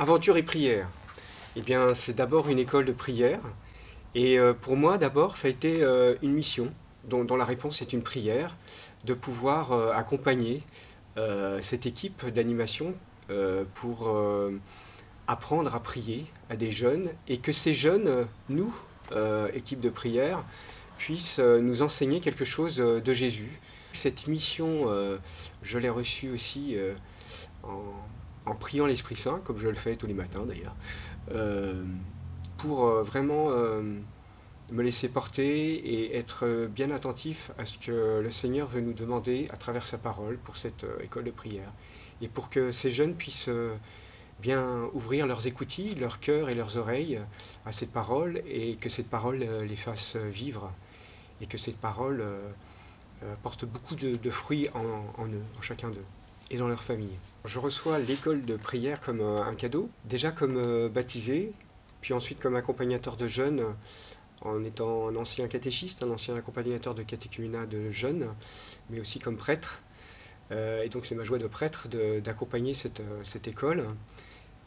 Aventure et prière. Eh bien, c'est d'abord une école de prière. Et pour moi, d'abord, ça a été une mission, dont la réponse est une prière, de pouvoir accompagner cette équipe d'animation pour apprendre à prier à des jeunes et que ces jeunes, nous, équipe de prière, puissent nous enseigner quelque chose de Jésus. Cette mission, je l'ai reçue aussi en priant l'Esprit Saint, comme je le fais tous les matins d'ailleurs, pour vraiment me laisser porter et être bien attentif à ce que le Seigneur veut nous demander à travers sa parole pour cette école de prière. Et pour que ces jeunes puissent bien ouvrir leurs écoutilles, leur cœur et leurs oreilles à cette parole et que cette parole les fasse vivre et que cette parole porte beaucoup de fruits en eux, en chacun d'eux et dans leur famille. Je reçois l'école de prière comme un cadeau, déjà comme baptisé, puis ensuite comme accompagnateur de jeunes en étant un ancien catéchiste, un ancien accompagnateur de catéchuménat de jeunes, mais aussi comme prêtre. Et donc c'est ma joie de prêtre d'accompagner cette école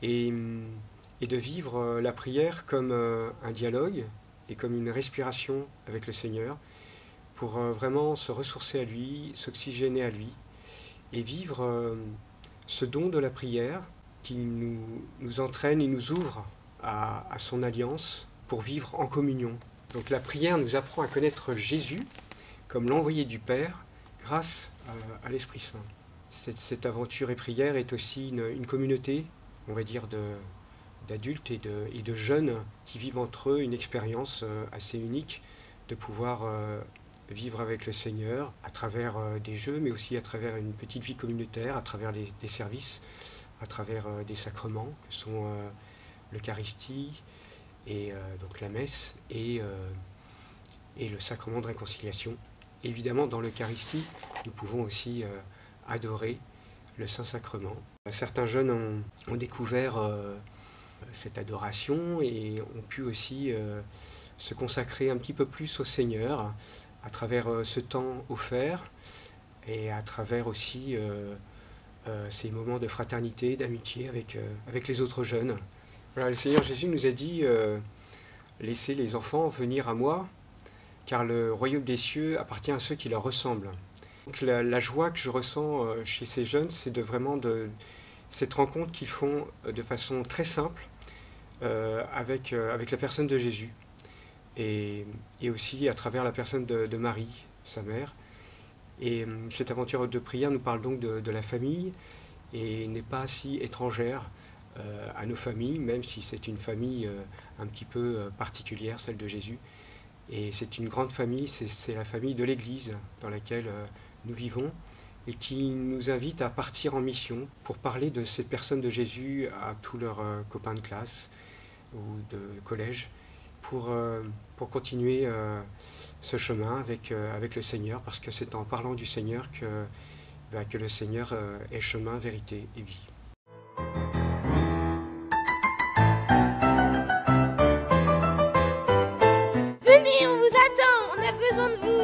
et de vivre la prière comme un dialogue et comme une respiration avec le Seigneur pour vraiment se ressourcer à lui, s'oxygéner à lui et vivre ce don de la prière qui nous entraîne et nous ouvre à son alliance pour vivre en communion. Donc la prière nous apprend à connaître Jésus comme l'envoyé du Père grâce à l'Esprit Saint. Cette aventure et prière est aussi une communauté, on va dire, d'adultes et de jeunes qui vivent entre eux une expérience assez unique de pouvoir vivre avec le Seigneur à travers des jeux, mais aussi à travers une petite vie communautaire, à travers des services, à travers des sacrements que sont l'Eucharistie et donc la messe et le sacrement de réconciliation. Évidemment, dans l'Eucharistie, nous pouvons aussi adorer le Saint-Sacrement. Certains jeunes ont découvert cette adoration et ont pu aussi se consacrer un petit peu plus au Seigneur à travers ce temps offert et à travers aussi ces moments de fraternité, d'amitié avec les autres jeunes. Voilà, le Seigneur Jésus nous a dit laissez les enfants venir à moi, car le royaume des cieux appartient à ceux qui leur ressemblent. Donc la joie que je ressens chez ces jeunes, c'est vraiment cette rencontre qu'ils font de façon très simple avec la personne de Jésus et aussi à travers la personne de Marie, sa mère. Et cette aventure de prière nous parle donc de la famille et n'est pas si étrangère à nos familles, même si c'est une famille un petit peu particulière, celle de Jésus. Et c'est une grande famille, c'est la famille de l'Église dans laquelle nous vivons et qui nous invite à partir en mission pour parler de cette personne de Jésus à tous leurs copains de classe ou de collège pour continuer ce chemin avec le Seigneur, parce que c'est en parlant du Seigneur que le Seigneur est chemin, vérité et vie. Venez, on vous attend, on a besoin de vous.